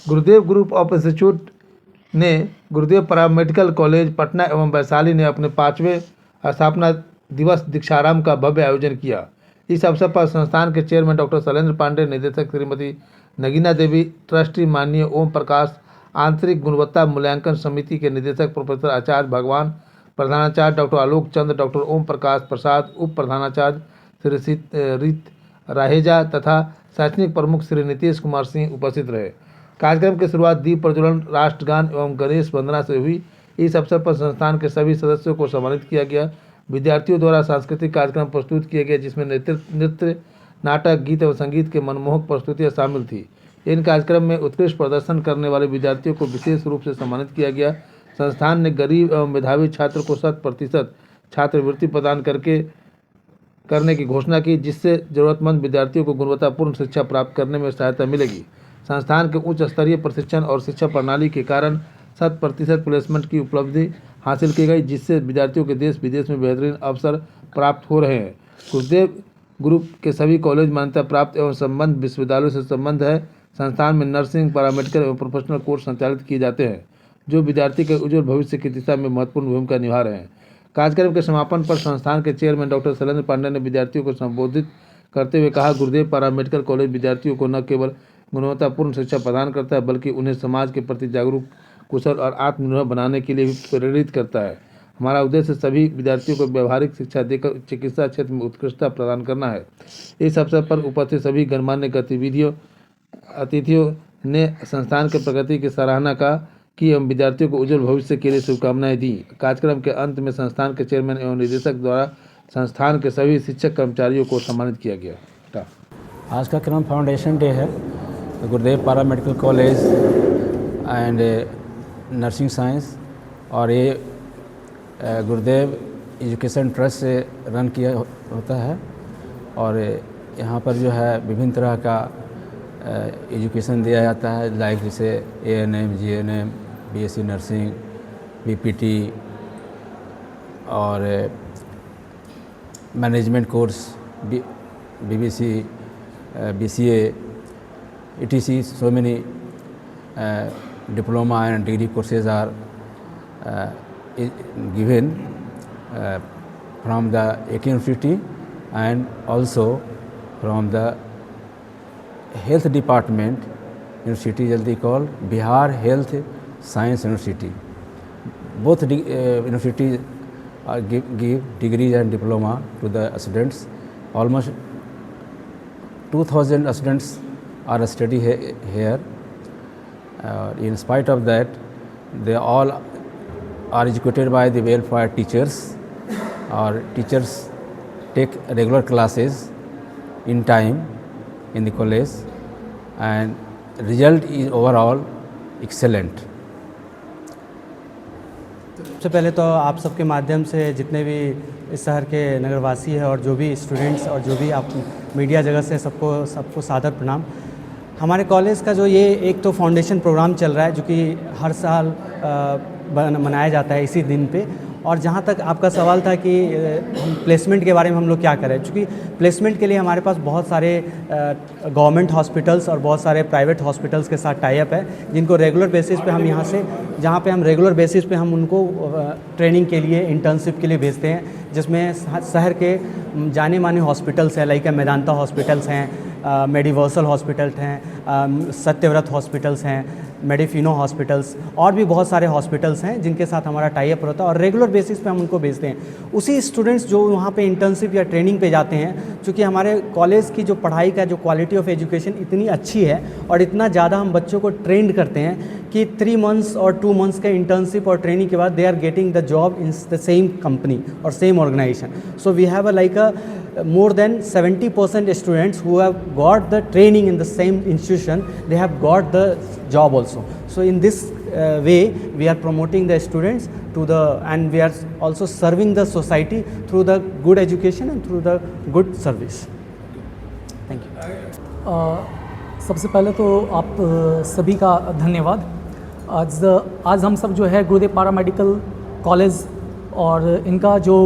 Gurudev group of institute ने गुरुदेव paramedical college Patna एवं वैशाली ने अपने 5वें स्थापना दिवस दीक्षाराम का भव्य आयोजन किया। इस अवसर पर संस्थान के चेयरमैन डॉक्टर शैलेंद्र पांडे, निदेशक श्रीमती नगीना देवी, ट्रस्टी माननीय ओम प्रकाश, आंतरिक गुणवत्ता मूल्यांकन समिति के निदेशक प्रोफेसर आचार्य भगवान, प्रधानाचार्य डॉक्टर आलोक चंद्र, डॉक्टर ओम प्रकाश प्रसाद, उप प्रधानाचार्य श्री रीत राहेजा तथा शैक्षणिक प्रमुख श्री नीतीश कुमार सिंह उपस्थित रहे। कार्यक्रम की शुरुआत दीप प्रज्वलन, राष्ट्रगान एवं गणेश वंदना से हुई। इस अवसर पर संस्थान के सभी सदस्यों को सम्मानित किया गया। विद्यार्थियों द्वारा सांस्कृतिक कार्यक्रम प्रस्तुत किए गए, जिसमें नृत्य, नाटक, गीत एवं संगीत के मनमोहक प्रस्तुतियाँ शामिल थी। इन कार्यक्रम में उत्कृष्ट प्रदर्शन करने वाले विद्यार्थियों को विशेष रूप से सम्मानित किया गया। संस्थान ने गरीब एवं मेधावी छात्र को 100% छात्रवृत्ति प्रदान करने की घोषणा की, जिससे जरूरतमंद विद्यार्थियों को गुणवत्तापूर्ण शिक्षा प्राप्त करने में सहायता मिलेगी। संस्थान के उच्च स्तरीय प्रशिक्षण और शिक्षा प्रणाली के कारण 100% प्लेसमेंट की उपलब्धि हासिल की गई, जिससे विद्यार्थियों के देश विदेश में बेहतरीन अवसर प्राप्त हो रहे हैं। गुरुदेव ग्रुप के सभी कॉलेज मान्यता प्राप्त एवं संबद्ध विश्वविद्यालयों से संबंध है। संस्थान में नर्सिंग, पैरामेडिकल एवं प्रोफेशनल कोर्स संचालित किए जाते हैं, जो विद्यार्थी के उज्ज्वल भविष्य की दिशा में महत्वपूर्ण भूमिका निभा रहे हैं। कार्यक्रम के समापन पर संस्थान के चेयरमैन डॉक्टर शैलेंद्र पांडे ने विद्यार्थियों को संबोधित करते हुए कहा, गुरुदेव पैरामेडिकल कॉलेज विद्यार्थियों को न केवल गुणवत्तापूर्ण शिक्षा प्रदान करता है, बल्कि उन्हें समाज के प्रति जागरूक, कुशल और आत्मनिर्भर बनाने के लिए भी प्रेरित करता है। हमारा उद्देश्य सभी विद्यार्थियों को व्यवहारिक शिक्षा देकर चिकित्सा क्षेत्र में उत्कृष्टता प्रदान करना है। इस अवसर पर उपस्थित सभी गणमान्य अतिथियों ने संस्थान के प्रगति की सराहना की एवं विद्यार्थियों को उज्जवल भविष्य के लिए शुभकामनाएं दी। कार्यक्रम के अंत में संस्थान के चेयरमैन एवं निदेशक द्वारा संस्थान के सभी शिक्षक कर्मचारियों को सम्मानित किया गया। आज का क्रम फाउंडेशन डे है। गुरुदेव paramedical college and nursing science और ये गुरुदेव एजुकेशन ट्रस्ट से रन किया होता है और यहाँ पर जो है विभिन्न तरह का एजुकेशन दिया जाता है, लाइक जैसे ANM, GNM, BSc nursing, BPT और management course, BBC, BCA, etc. So many diploma and degree courses are given from the AK University and also from the health department university jaldi called Bihar Health Science University. Both universities give degrees and diploma to the students. Almost 2,000 students are study here. In spite of that, they all are educated by the welfare teachers. Our teachers take regular classes in time in the college and result is overall excellent. सबसे पहले तो आप सबके माध्यम से जितने भी इस शहर के नगरवासी हैं और जो भी स्टूडेंट्स और जो भी आप मीडिया जगत से सबको सादर प्रणाम। हमारे कॉलेज का जो ये एक तो फाउंडेशन प्रोग्राम चल रहा है जो कि हर साल मनाया जाता है इसी दिन पे। और जहाँ तक आपका सवाल था कि हम प्लेसमेंट के बारे में हम लोग क्या करें, क्योंकि प्लेसमेंट के लिए हमारे पास बहुत सारे गवर्नमेंट हॉस्पिटल्स और बहुत सारे प्राइवेट हॉस्पिटल्स के साथ टाई अप है, जिनको रेगुलर बेसिस पे हम यहाँ से जहाँ पे हम रेगुलर बेसिस पे हम उनको ट्रेनिंग के लिए, इंटर्नशिप के लिए भेजते हैं, जिसमें शहर के जाने माने हॉस्पिटल्स हैं, लाइक मेदांता हॉस्पिटल्स हैं, मेडिवर्सल हॉस्पिटल्स हैं, सत्यव्रत हॉस्पिटल्स हैं, मेडिफिनो हॉस्पिटल्स और भी बहुत सारे हॉस्पिटल्स हैं जिनके साथ हमारा टाई अप होता है और रेगुलर बेसिस पे हम उनको भेजते हैं। उसी स्टूडेंट्स जो वहाँ पे इंटर्नशिप या ट्रेनिंग पे जाते हैं, चूँकि हमारे कॉलेज की जो पढ़ाई का जो क्वालिटी ऑफ एजुकेशन इतनी अच्छी है और इतना ज़्यादा हम बच्चों को ट्रेंड करते हैं कि 3 months और 2 months के इंटर्नशिप और ट्रेनिंग के बाद they are getting the job in the same company और same organization. So we have more than 70% students who have got the training in the same institution, they have got the job also. So in this way we are promoting the students and we are also serving the society through the good education and through the good service. Thank you. सबसे पहले तो आप सभी का धन्यवाद। आज हम सब जो है गुरुदेव पैरामेडिकल कॉलेज और इनका जो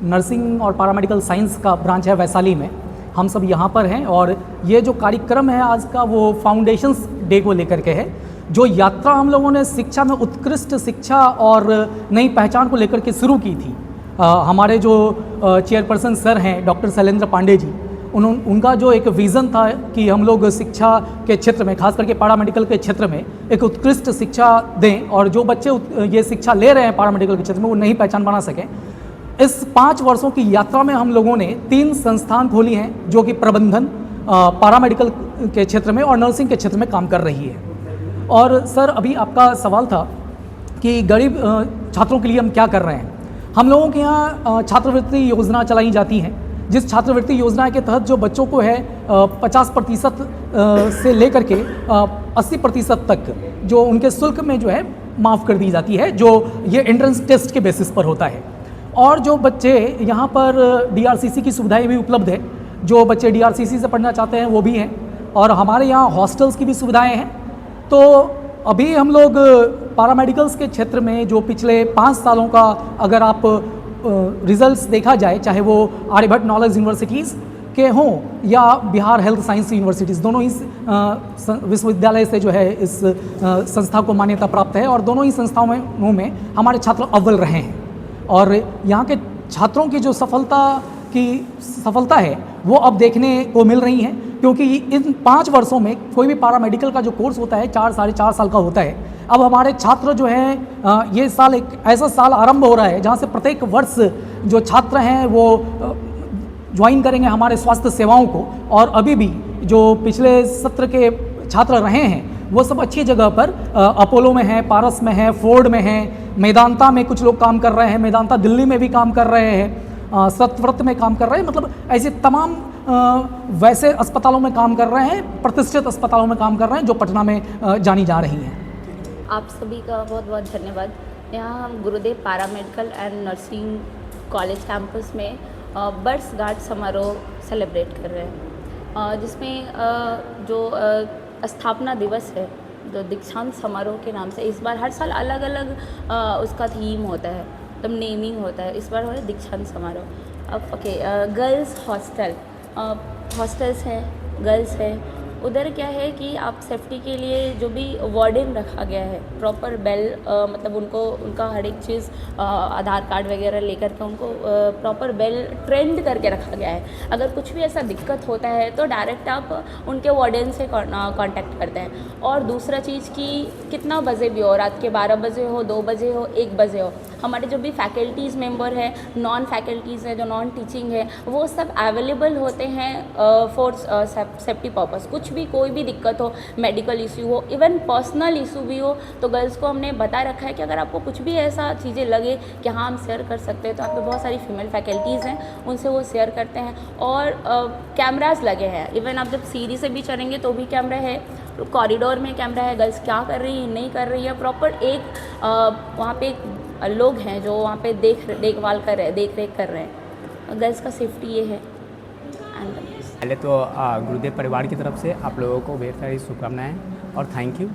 नर्सिंग और पैरामेडिकल साइंस का ब्रांच है वैशाली में, हम सब यहाँ पर हैं और ये जो कार्यक्रम है आज का वो फाउंडेशंस डे को लेकर के है। जो यात्रा हम लोगों ने शिक्षा में उत्कृष्ट शिक्षा और नई पहचान को लेकर के शुरू की थी, हमारे जो चेयरपर्सन सर हैं डॉक्टर शैलेंद्र पांडे जी, उनका जो एक विज़न था कि हम लोग शिक्षा के क्षेत्र में, खास करके पैरामेडिकल के क्षेत्र में एक उत्कृष्ट शिक्षा दें और जो बच्चे ये शिक्षा ले रहे हैं पैरामेडिकल के क्षेत्र में वो नई पहचान बना सकें। इस 5 वर्षों की यात्रा में हम लोगों ने 3 संस्थान खोली हैं जो कि प्रबंधन, पैरामेडिकल के क्षेत्र में और नर्सिंग के क्षेत्र में काम कर रही है। और सर, अभी आपका सवाल था कि गरीब छात्रों के लिए हम क्या कर रहे हैं। हम लोगों के यहाँ छात्रवृत्ति योजना चलाई जाती हैं, जिस छात्रवृत्ति योजना के तहत जो बच्चों को है 50% से लेकर के 80% तक जो उनके शुल्क में जो है माफ़ कर दी जाती है, जो ये एंट्रेंस टेस्ट के बेसिस पर होता है। और जो बच्चे यहाँ पर DRCC की सुविधाएं भी उपलब्ध है, जो बच्चे DRCC से पढ़ना चाहते हैं वो भी हैं, और हमारे यहाँ हॉस्टल्स की भी सुविधाएं हैं। तो अभी हम लोग पैरामेडिकल्स के क्षेत्र में जो पिछले 5 सालों का अगर आप रिजल्ट्स देखा जाए, चाहे वो आर्यभट्ट नॉलेज यूनिवर्सिटीज़ के हों या बिहार हेल्थ साइंस यूनिवर्सिटीज़, दोनों ही विश्वविद्यालय से जो है इस संस्था को मान्यता प्राप्त है और दोनों ही संस्थाओं में हमारे छात्र अव्वल रहे हैं। और यहाँ के छात्रों की जो सफलता है वो अब देखने को मिल रही है, क्योंकि इन 5 वर्षों में कोई भी पैरामेडिकल का जो कोर्स होता है 4 साढ़े 4 साल का होता है। अब हमारे छात्र जो हैं ये साल एक ऐसा साल आरंभ हो रहा है जहाँ से प्रत्येक वर्ष जो छात्र हैं वो ज्वाइन करेंगे हमारे स्वास्थ्य सेवाओं को, और अभी भी जो पिछले सत्र के छात्र रहे हैं वो सब अच्छी जगह पर अपोलो में है, पारस में है, फोर्ड में है, मेदांता में कुछ लोग काम कर रहे हैं, मेदांता दिल्ली में भी काम कर रहे हैं, सतव्रत में काम कर रहे हैं, मतलब ऐसे तमाम वैसे अस्पतालों में काम कर रहे हैं, प्रतिष्ठित अस्पतालों में काम कर रहे हैं जो पटना में जानी जा रही हैं। आप सभी का बहुत बहुत धन्यवाद। यहाँ हम गुरुदेव paramedical and nursing college campus में बरसगांठ समारोह सेलिब्रेट कर रहे हैं, जिसमें जो स्थापना दिवस है, जो दीक्षांत समारोह के नाम से इस बार हर साल अलग अलग उसका थीम होता है, मतलब नेमिंग होता है। इस बार हो रहा है दीक्षांत समारोह। अब ओके, गर्ल्स हॉस्टल्स हैं, गर्ल्स हैं, उधर क्या है कि आप सेफ्टी के लिए जो भी वार्डन रखा गया है, प्रॉपर बेल, मतलब उनको उनका हर एक चीज़ आधार कार्ड वगैरह लेकर के उनको प्रॉपर बेल ट्रेंड करके रखा गया है। अगर कुछ भी ऐसा दिक्कत होता है तो डायरेक्ट आप उनके वार्डन से कांटेक्ट करते हैं। और दूसरा चीज़ कि कितना बजे भी हो, रात के 12 बजे हो, 2 बजे हो, 1 बजे हो, हमारे जो भी फैकल्टीज़ मेंबर हैं, नॉन फैकल्टीज़ हैं, जो नॉन टीचिंग है, वो सब अवेलेबल होते हैं फॉर सेफ्टी पर्पस। कुछ भी कोई भी दिक्कत हो, मेडिकल इशू हो, इवन पर्सनल इशू भी हो, तो गर्ल्स को हमने बता रखा है कि अगर आपको कुछ भी ऐसा चीज़ें लगे कि हाँ हम शेयर कर सकते हैं, तो आप पे बहुत सारी फीमेल फैकल्टीज़ हैं, उनसे वो शेयर करते हैं। और कैमराज लगे हैं, इवन आप जब सीढ़ी से भी चढ़ेंगे तो भी कैमरा है, कॉरिडोर में कैमरा है, गर्ल्स क्या कर रही है नहीं कर रही है, प्रॉपर एक वहाँ पे लोग हैं जो वहाँ पे देखभाल कर रहे हैं, देख रेख कर रहे हैं। गर्ल्स का सेफ्टी ये है। पहले तो गुरुदेव परिवार की तरफ से आप लोगों को ढेर सारी शुभकामनाएँ और थैंक यू।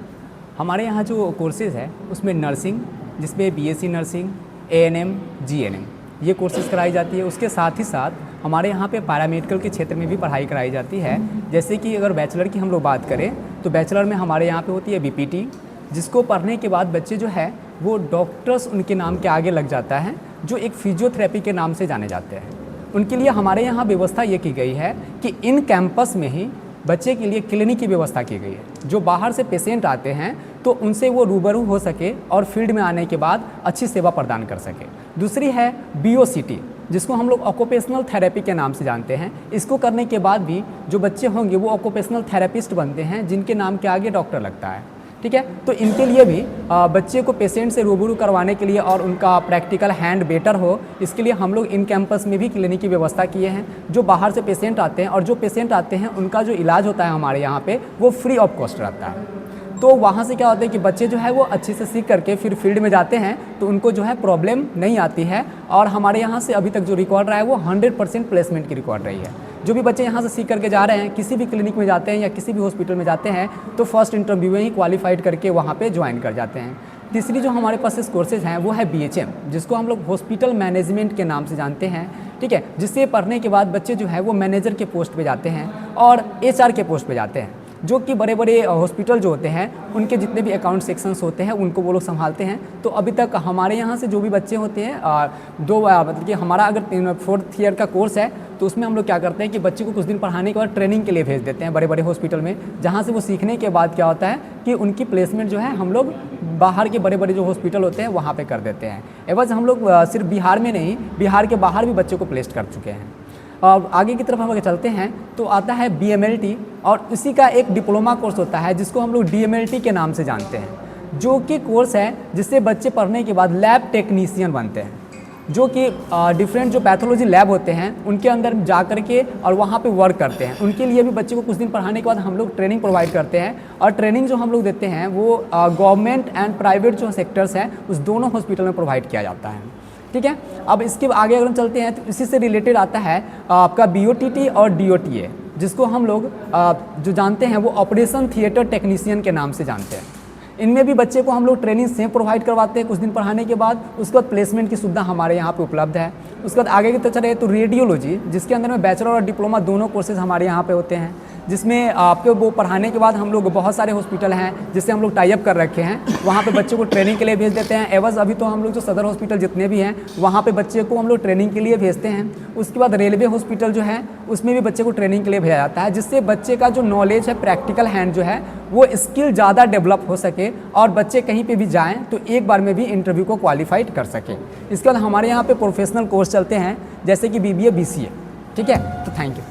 हमारे यहाँ जो कोर्सेज़ है उसमें नर्सिंग, जिसमें BSc नर्सिंग, ANM, GNM ये कोर्सेज़ कराई जाती है। उसके साथ ही साथ हमारे यहाँ पे पैरामेडिकल के क्षेत्र में भी पढ़ाई कराई जाती है। जैसे कि अगर बैचलर की हम लोग बात करें तो बैचलर में हमारे यहाँ पे होती है BPT, जिसको पढ़ने के बाद बच्चे जो है वो डॉक्टर्स उनके नाम के आगे लग जाता है, जो एक फिजियोथेरेपी के नाम से जाने जाते हैं। उनके लिए हमारे यहाँ व्यवस्था ये की गई है कि इन कैंपस में ही बच्चे के लिए क्लिनिक की व्यवस्था की गई है। जो बाहर से पेशेंट आते हैं तो उनसे वो रूबरू हो सके और फील्ड में आने के बाद अच्छी सेवा प्रदान कर सके। दूसरी है BOCT, जिसको हम लोग ऑक्यूपेशनल थेरेपी के नाम से जानते हैं। इसको करने के बाद भी जो बच्चे होंगे वो ऑक्यूपेशनल थेरेपिस्ट बनते हैं, जिनके नाम के आगे डॉक्टर लगता है। ठीक है, तो इनके लिए भी बच्चे को पेशेंट से रूबरू करवाने के लिए और उनका प्रैक्टिकल हैंड बेटर हो, इसके लिए हम लोग इन कैंपस में भी क्लिनिक की व्यवस्था किए हैं। जो बाहर से पेशेंट आते हैं और जो पेशेंट आते हैं उनका जो इलाज होता है हमारे यहाँ पे वो फ्री ऑफ कॉस्ट रहता है। तो वहाँ से क्या होता है कि बच्चे जो है वो अच्छे से सीख करके फिर फील्ड में जाते हैं तो उनको जो है प्रॉब्लम नहीं आती है। और हमारे यहाँ से अभी तक जो रिकॉर्ड रहा है वो 100% प्लेसमेंट की रिकॉर्ड रही है। जो भी बच्चे यहाँ से सीख करके जा रहे हैं, किसी भी क्लिनिक में जाते हैं या किसी भी हॉस्पिटल में जाते हैं तो फर्स्ट इंटरव्यू में ही क्वालिफाइड करके वहाँ पे ज्वाइन कर जाते हैं। तीसरी जो हमारे पास इस कोर्सेज हैं वो है BHM, जिसको हम लोग हॉस्पिटल मैनेजमेंट के नाम से जानते हैं। ठीक है, जिससे पढ़ने के बाद बच्चे जो है वो मैनेजर के पोस्ट पे जाते हैं और HR के पोस्ट पे जाते हैं। जो कि बड़े बड़े हॉस्पिटल जो होते हैं उनके जितने भी अकाउंट सेक्शंस होते हैं उनको वो लोग संभालते हैं। तो अभी तक हमारे यहाँ से जो भी बच्चे होते हैं मतलब कि हमारा अगर 4th ईयर का कोर्स है तो उसमें हम लोग क्या करते हैं कि बच्चे को कुछ दिन पढ़ाने के बाद ट्रेनिंग के लिए भेज देते हैं बड़े बड़े हॉस्पिटल में, जहाँ से वो सीखने के बाद क्या होता है कि उनकी प्लेसमेंट जो है हम लोग बाहर के बड़े बड़े जो हॉस्पिटल होते हैं वहाँ पे कर देते हैं। एवज हम लोग सिर्फ बिहार में नहीं, बिहार के बाहर भी बच्चों को प्लेस्ड कर चुके हैं। और आगे की तरफ हम लोग चलते हैं तो आता है BMLT, और इसी का एक डिप्लोमा कोर्स होता है जिसको हम लोग DMLT के नाम से जानते हैं, जो कि कोर्स है जिससे बच्चे पढ़ने के बाद लैब टेक्नीशियन बनते हैं, जो कि डिफरेंट जो पैथोलॉजी लैब होते हैं उनके अंदर जा कर के और वहाँ पे वर्क करते हैं। उनके लिए भी बच्चे को कुछ दिन पढ़ाने के बाद हम लोग ट्रेनिंग प्रोवाइड करते हैं, और ट्रेनिंग जो हम लोग देते हैं वो गवर्नमेंट एंड प्राइवेट जो सेक्टर्स हैं उस दोनों हॉस्पिटल में प्रोवाइड किया जाता है। ठीक है, अब इसके आगे अगर हम चलते हैं तो इसी से रिलेटेड आता है आपका BOTT और DOTA, जिसको हम लोग जो जानते हैं वो ऑपरेशन थिएटर टेक्नीशियन के नाम से जानते हैं। इनमें भी बच्चे को हम लोग ट्रेनिंग से प्रोवाइड करवाते हैं कुछ दिन पढ़ाने के बाद। उसके बाद प्लेसमेंट की सुविधा हमारे यहाँ पे उपलब्ध है। उसके बाद आगे की तरफ चले तो रेडियोलॉजी, जिसके अंदर में बैचलर और डिप्लोमा दोनों कोर्सेज हमारे यहाँ पे होते हैं, जिसमें आपके वो पढ़ाने के बाद हम लोग बहुत सारे हॉस्पिटल हैं जिससे हम लोग टाई अप कर रखे हैं, वहाँ पे बच्चों को ट्रेनिंग के लिए भेज देते हैं। एवज अभी तो हम लोग जो सदर हॉस्पिटल जितने भी हैं वहाँ पे बच्चे को हम लोग ट्रेनिंग के लिए भेजते हैं। उसके बाद रेलवे हॉस्पिटल जो है उसमें भी बच्चे को ट्रेनिंग के लिए भेजा जाता है, जिससे बच्चे का जो नॉलेज है, प्रैक्टिकल हैंड जो है, वो स्किल ज़्यादा डेवलप हो सके और बच्चे कहीं पे भी जाएँ तो एक बार में भी इंटरव्यू को क्वालिफाइड कर सके। इसके बाद हमारे यहाँ पे प्रोफेशनल कोर्स चलते हैं जैसे कि BBA BCA। ठीक है, तो थैंक यू।